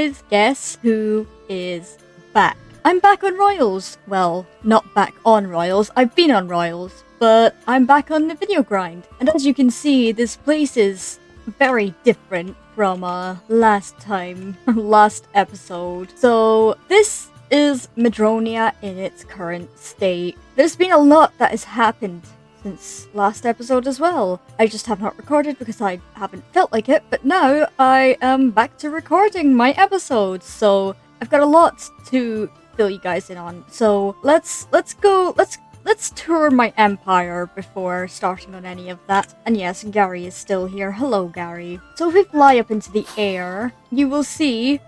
guys guess who is back? I'm back on Royals. Well, not back on Royals. I've been on Royals, but I'm back on the video grind. And as you can see, this place is very different from last episode. So this is Medronia in its current state. There's been a lot that has happened since last episode as well. I just have not recorded because I haven't felt like it, but now I am back to recording my episodes, so I've got a lot to fill you guys in on. So let's tour my empire before starting on any of that. And yes, Gary is still here. Hello, Gary. So if we fly up into the air, you will see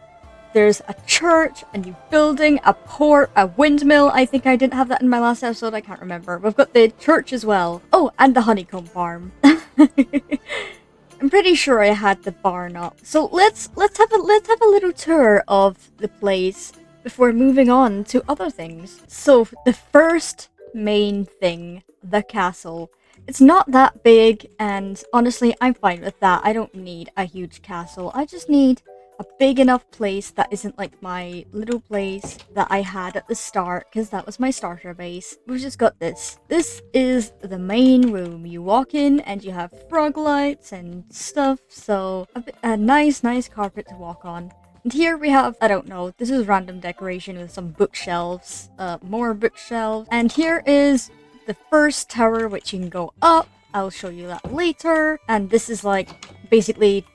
there's a church, a new building, a port, a windmill. I think I didn't have that in my last episode. I can't remember. We've got the church as well. Oh, and the honeycomb farm. I'm pretty sure I had the barn up. So let's have a little tour of the place before moving on to other things. So the first main thing, the castle. It's not that big, and honestly, I'm fine with that. I don't need a huge castle. I just need a big enough place that isn't like my little place that I had at the start, because that was my starter base. We've just got this. This is the main room. You walk in and you have frog lights and stuff, so a nice carpet to walk on. And here we have, I don't know, this is random decoration with some bookshelves, more bookshelves. And here is the first tower, which you can go up. I'll show you that later. And this is like basically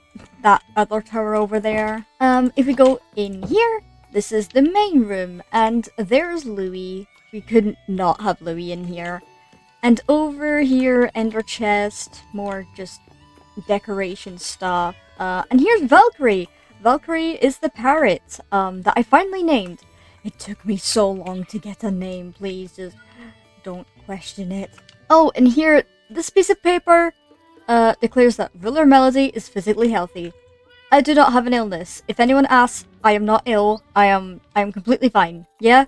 that other tower over there. If we go in here, this is the main room, and there's Louis. We couldn't not have Louis in here. And over here, ender chest, more just decoration stuff. And here's Valkyrie. Valkyrie is the parrot that I finally named. It took me so long to get a name. Please just don't question it. Oh, and here, this piece of paper declares that Ruler Melody is physically healthy. I do not have an illness. If anyone asks, I am not ill. I am completely fine. Yeah?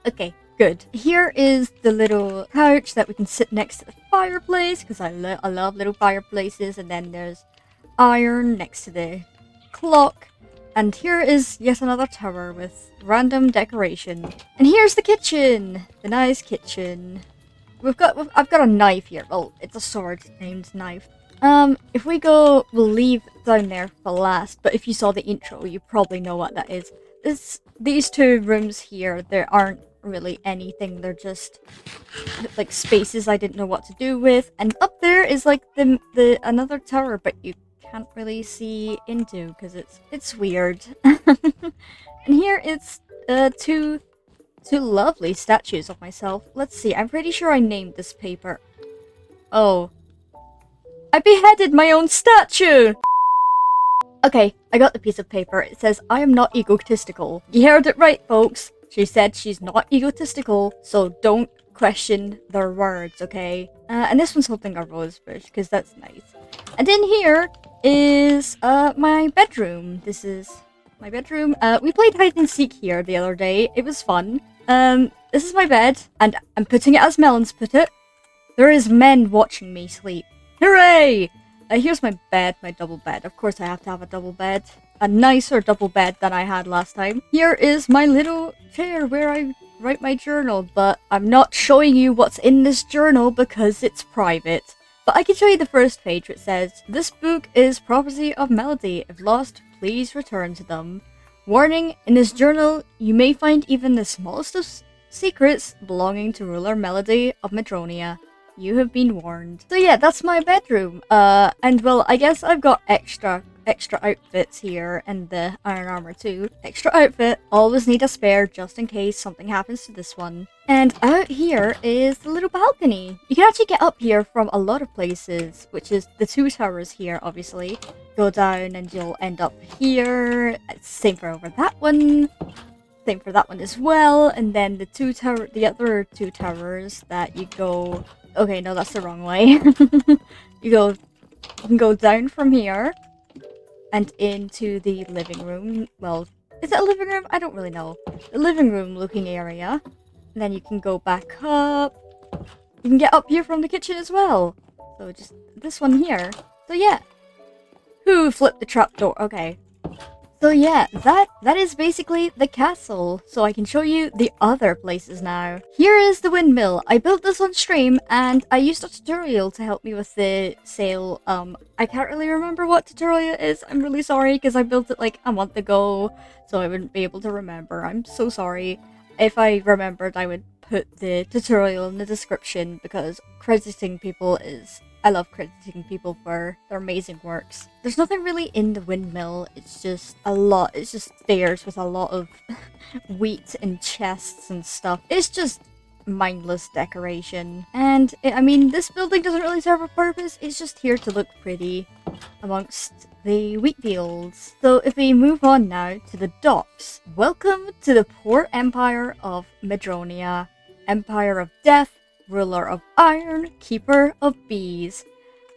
Okay, good. Here is the little couch that we can sit next to the fireplace, because I love little fireplaces. And then there's iron next to the clock. And here is yet another tower with random decoration. And here's the kitchen! The nice kitchen. I've got a knife here. Well, it's a sword named knife. If we go, we'll leave down there for last, but if you saw the intro, you probably know what that is. These two rooms here, there aren't really anything, they're just like spaces I didn't know what to do with. And up there is like the another tower, but you can't really see into because it's weird. And here it's two lovely statues of myself. Let's see, I'm pretty sure I named this paper. Oh, I beheaded my own statue! Okay, I got the piece of paper. It says, I am not egotistical. You heard it right, folks. She said she's not egotistical, so don't question their words, okay? And this one's holding a rose bush, because that's nice. And in here is my bedroom. This is my bedroom. We played hide and seek here the other day. It was fun. This is my bed, and I'm putting it as Melons put it. There is men watching me sleep. Hooray! Here's my bed, my double bed. Of course I have to have a double bed. A nicer double bed than I had last time. Here is my little chair where I write my journal, but I'm not showing you what's in this journal because it's private. But I can show you the first page which says, this book is property of Melody. If lost, please return to them. Warning, in this journal, you may find even the smallest of secrets belonging to Ruler Melody of Madronia. You have been warned. So yeah, that's my bedroom. And well, I guess I've got extra outfits here, and the iron armor too. Extra outfit, always need a spare just in case something happens to this one. And out here is the little balcony. You can actually get up here from a lot of places, which is the two towers here, obviously. Go down and you'll end up here. Same for over that one. Same for that one as well. And then the other two towers that you go. Okay, no, that's the wrong way. You can go down from here and into the living room. Well, is it a living room? I don't really know. The living room looking area. And then you can go back up. You can get up here from the kitchen as well. So just this one here. So yeah. Who flipped the trapdoor? Okay. So yeah, that is basically the castle. So I can show you the other places now. Here is the windmill. I built this on stream and I used a tutorial to help me with the sail. I can't really remember what tutorial it is. I'm really sorry because I built it like a month ago, so I wouldn't be able to remember. I'm so sorry. If I remembered, I would put the tutorial in the description because crediting people is... I love crediting people for their amazing works. There's nothing really in the windmill, it's just stairs with a lot of wheat and chests and stuff. It's just mindless decoration. And, I mean, this building doesn't really serve a purpose, it's just here to look pretty amongst the wheat fields. So if we move on now to the docks. Welcome to the port empire of Medronia, Empire of Death, Ruler of Iron, Keeper of Bees.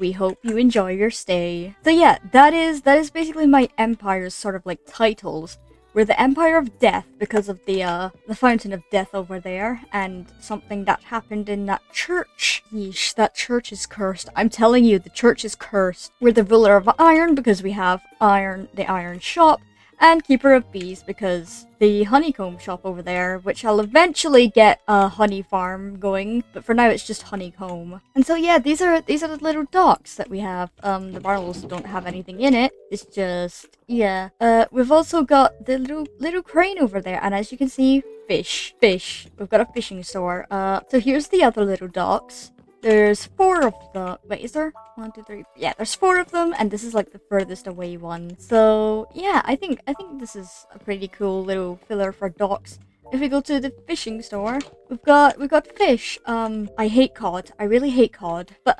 We hope you enjoy your stay. So yeah, that is basically my empire's sort of like titles. We're the Empire of Death because of the Fountain of Death over there, and something that happened in that church. Yeesh, that church is cursed. I'm telling you, the church is cursed. We're the Ruler of Iron because we have iron, the iron shop, and Keeper of Bees because the honeycomb shop over there, which I'll eventually get a honey farm going, but for now it's just honeycomb. And so yeah, these are the little docks that we have. The barrels don't have anything in it. It's just, yeah. We've also got the little crane over there, and as you can see, fish. We've got a fishing store. So here's the other little docks. There's 4 of them. Wait, is there? 1, 2, 3. Yeah, there's 4 of them, and this is like the furthest away one. So yeah, I think this is a pretty cool little filler for docks. If we go to the fishing store, we've got fish. I hate cod. I really hate cod. But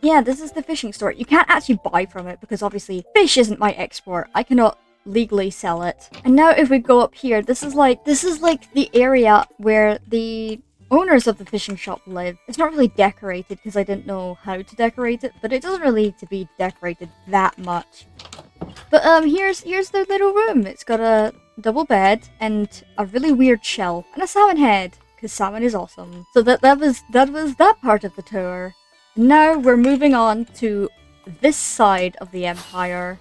yeah, this is the fishing store. You can't actually buy from it because obviously fish isn't my export. I cannot legally sell it. And now if we go up here, this is like the area where the owners of the fishing shop live. It's not really decorated because I didn't know how to decorate it, but it doesn't really need to be decorated that much. But here's their little room. It's got a double bed and a really weird shell and a salmon head because salmon is awesome. So that was that part of the tour. Now we're moving on to this side of the empire.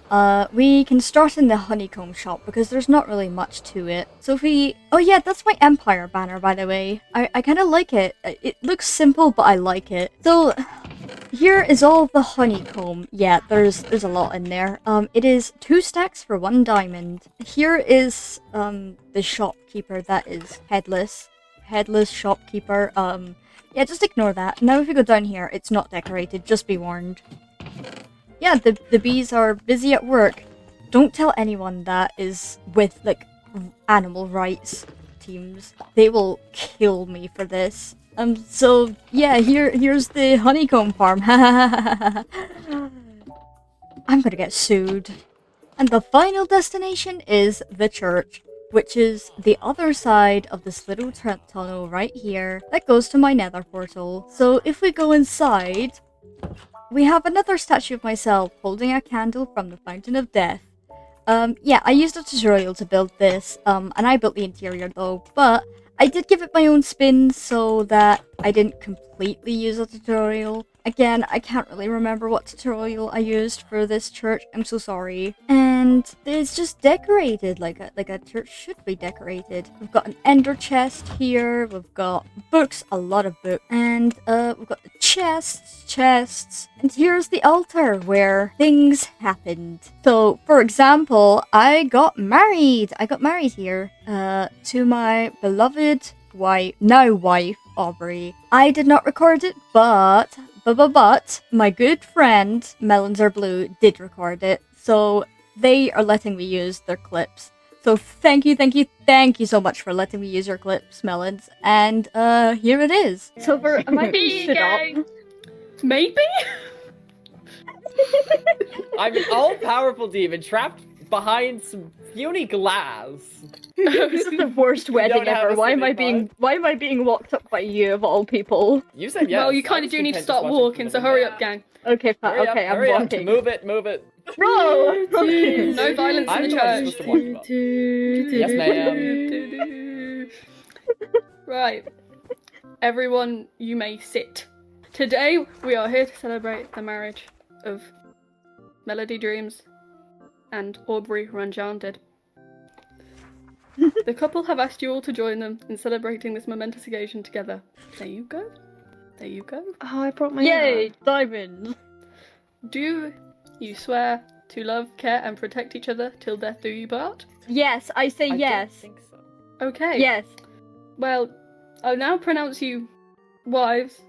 We can start in the honeycomb shop because there's not really much to it. So if we... Oh yeah, that's my empire banner, by the way. I kind of like it. It looks simple, but I like it. So here is all the honeycomb. Yeah, there's a lot in there. It is 2 stacks for 1 diamond. Here is the shopkeeper that is headless shopkeeper. Yeah, just ignore that. Now if we go down here, it's not decorated, just be warned. Yeah, the bees are busy at work. Don't tell anyone that is with, like, animal rights teams. They will kill me for this. So, yeah, here's the honeycomb farm. I'm gonna get sued. And the final destination is the church, which is the other side of this little tunnel right here that goes to my nether portal. So if we go inside, we have another statue of myself holding a candle from the Fountain of Death. Yeah, I used a tutorial to build this, and I built the interior though, but I did give it my own spin so that I didn't completely use a tutorial. Again, I can't really remember what tutorial I used for this church, I'm so sorry. And it's just decorated like a church should be decorated. We've got an ender chest here, we've got books, a lot of books, and we've got the chests, and here's the altar where things happened. So, for example, I got married here to my beloved wife, Aubrey. I did not record it, but my good friend Melons Are Blue did record it, so they are letting me use their clips. So thank you so much for letting me use your clips, Melons. And here it is. So am I being stood up? Maybe? I'm an all-powerful demon trapped behind some puny glass. This is the worst wedding ever. Why am I being walked up by you of all people? You said yes. Well, you kind of do need to start walking, so hurry up, gang. Okay, I'm walking. Move it. Bro! No violence in the church. Yes, ma'am. Right. Everyone, you may sit. Today, we are here to celebrate the marriage of Melody Dreams and Aubrey Enchanted. The couple have asked you all to join them in celebrating this momentous occasion together. There you go. There you go. Oh, I brought my Yay, diamonds. Do you swear to love, care, and protect each other till death do you part? Yes, I say I yes. don't think so. Okay. Yes. Well, I'll now pronounce you wives.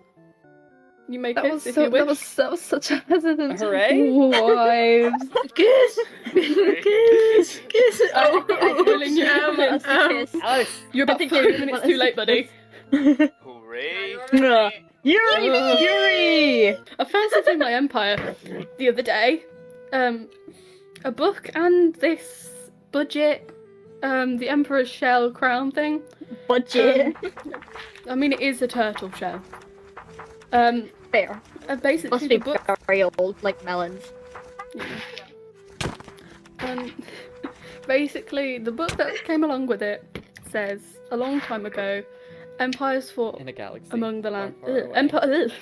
You may That kiss if you wish. that was such a hesitant. Hooray! Wives. Kiss. Kiss. Kiss. Oh, Willing, you're willing. Kiss. Alex, You're about 5 minutes too late, buddy. Hooray! Yuri! I found something in my empire the other day. A book and this budget, the Emperor's Shell crown thing. Budget. I mean, it is a turtle shell. Fair. Basically, Must the be book. very old, like melons. Basically, the book that came along with it says a long time ago, empires fought in a galaxy. among the land. far,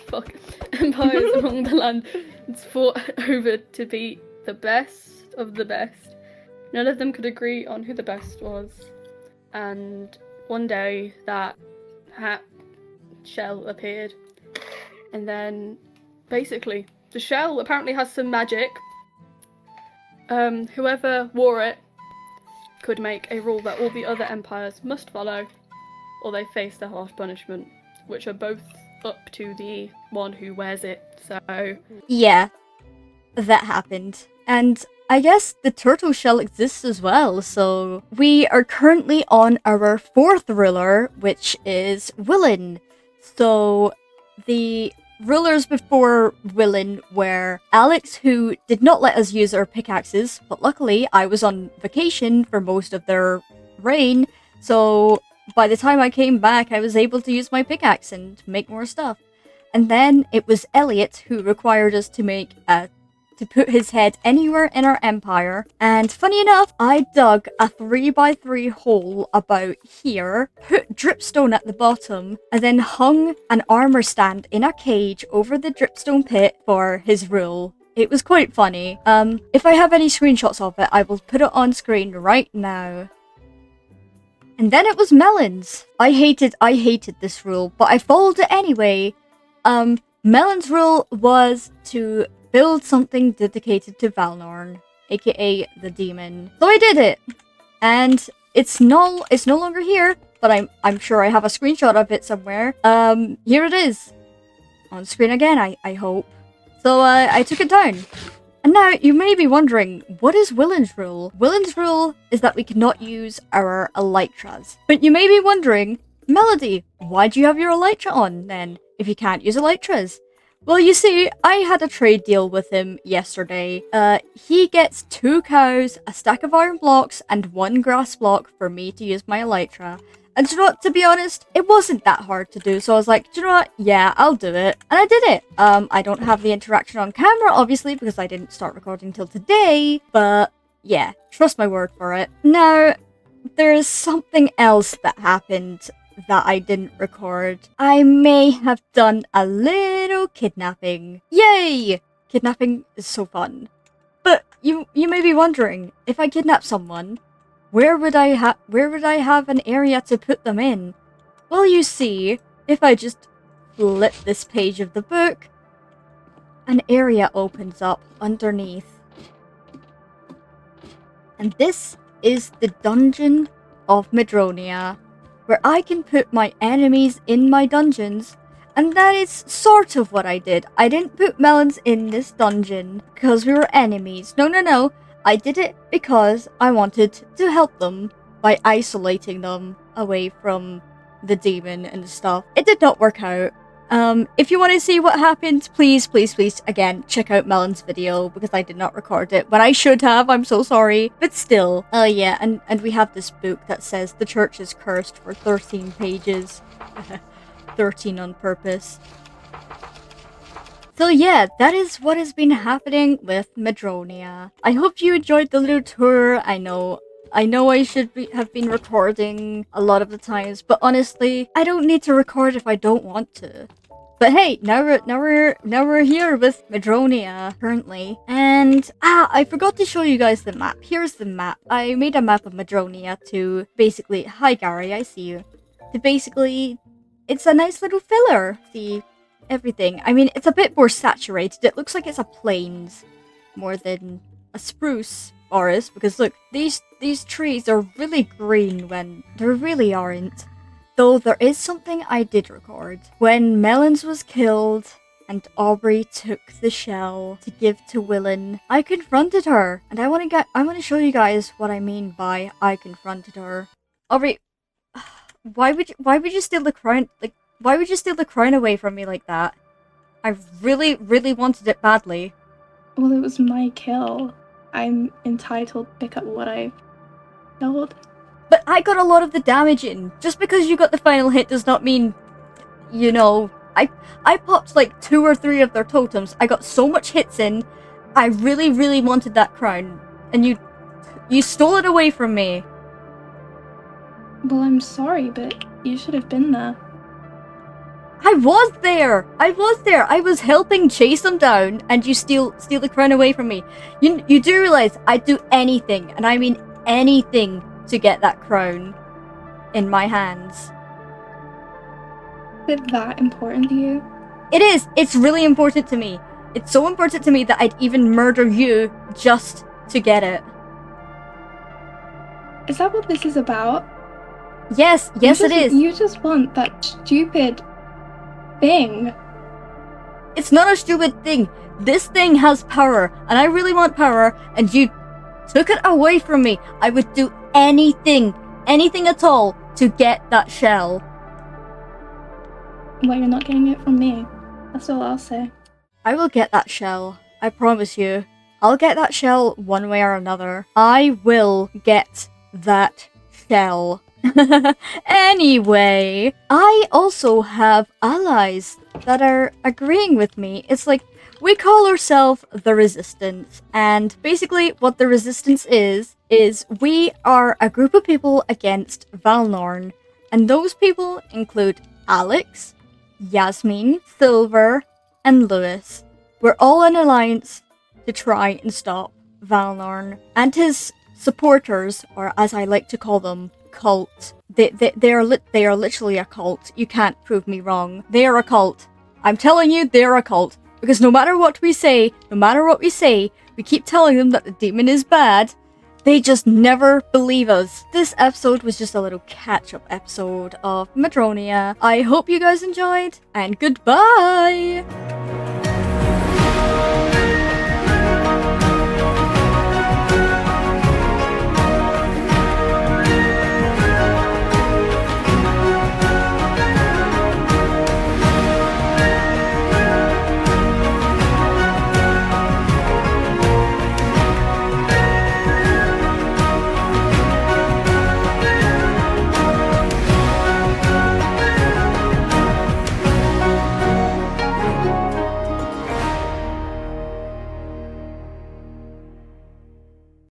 far away. Empires among the land fought over to be the best of the best. None of them could agree on who the best was. And one day that shell appeared. And then basically the shell apparently has some magic. Whoever wore it could make a rule that all the other empires must follow, or they face their harsh punishment, which are both up to the one who wears it. So Yeah, that happened. And I guess the turtle shell exists as well, so we are currently on our 4th ruler, which is Willin. So the rulers before Willin were Alex, who did not let us use our pickaxes, but luckily I was on vacation for most of their reign, so by the time I came back I was able to use my pickaxe and make more stuff. And then it was Elliot who required us to make to put his head anywhere in our empire. And funny enough, I dug a 3x3 hole about here, put dripstone at the bottom, and then hung an armor stand in a cage over the dripstone pit for his rule. It was quite funny. If I have any screenshots of it, I will put it on screen right now. And then it was melons. I hated this rule, but I followed it anyway. Melon's rule was to build something dedicated to Valnorn, aka the demon. So I did it, and it's no longer here, but I'm sure I have a screenshot of it somewhere. Here it is, on screen again. I hope. So I took it down, and now you may be wondering, what is Willen's rule? Willen's rule is that we cannot use our elytras. But you may be wondering, Melody, why do you have your elytra on then, if you can't use elytras? Well, you see, I had a trade deal with him yesterday. He gets 2 cows, a stack of iron blocks, and 1 grass block for me to use my elytra. And do you know what, to be honest, it wasn't that hard to do, so I was like, do you know what, yeah, I'll do it. And I did it. I don't have the interaction on camera, obviously, because I didn't start recording till today, but yeah, trust my word for it. Now, there's something else that happened that I didn't record. I may have done a little kidnapping. Yay! Kidnapping is so fun. But you may be wondering, if I kidnap someone, where would I have an area to put them in? Well, you see, if I just flip this page of the book, an area opens up underneath. And this is the dungeon of Medronia, where I can put my enemies in my dungeons, and that is sort of what I did. I didn't put melons in this dungeon because we were enemies. No. I did it because I wanted to help them by isolating them away from the demon and stuff. It did not work out. If you want to see what happened, please, again, check out Melon's video, because I did not record it when I should have. I'm so sorry. But still, yeah, and we have this book that says the church is cursed for 13 pages. 13 on purpose. So yeah, that is what has been happening with Madronia. I hope you enjoyed the little tour. I know I should have been recording a lot of the times, but honestly, I don't need to record if I don't want to. But hey, now we're here with Medronia currently, and I forgot to show you guys the map. Here's the map. I made a map of Madronia to basically, hi Gary, I see you. To basically, it's a nice little filler. See everything. I mean, it's a bit more saturated. It looks like it's a plains more than a spruce forest, because look, these trees are really green when they really aren't. Though there is something I did record. When Melons was killed and Aubrey took the shell to give to Willen, I confronted her, and I want to show you guys what I mean by I confronted her. Aubrey, why would you steal the crown? Like, why would you steal the crown away from me like that? I really wanted it badly. Well, it was my kill. I'm entitled to pick up what I've killed. But I got a lot of the damage in. Just because you got the final hit does not mean, you know, I popped like 2 or 3 of their totems. I got so much hits in. I really wanted that crown, and you stole it away from me. Well, I'm sorry, but you should have been there. I was there. I was helping chase them down, and you steal the crown away from me. You do realize I'd do anything, and I mean anything, to get that crown in my hands. Is it that important to you? It is. It's really important to me. It's so important to me that I'd even murder you just to get it. Is that what this is about? Yes, it is. You just want that stupid thing. It's not a stupid thing. This thing has power, and I really want power, and you took it away from me. I would do anything at all to get that shell. Well, you're not getting it from me. That's all I'll say. I will get that shell. I promise you. I'll get that shell one way or another. I will get that shell. Anyway, I also have allies that are agreeing with me. It's like, we call ourselves the Resistance, and basically what the Resistance is we are a group of people against Valnorn, and those people include Alex, Yasmin, Silver, and Lewis. We're all in alliance to try and stop Valnorn and his supporters, or as I like to call them, cult. They are literally a cult. You can't prove me wrong. They are a cult. I'm telling you, they're a cult. Because no matter what we say, we keep telling them that the demon is bad. They just never believe us. This episode was just a little catch-up episode of Madronia. I hope you guys enjoyed, and goodbye!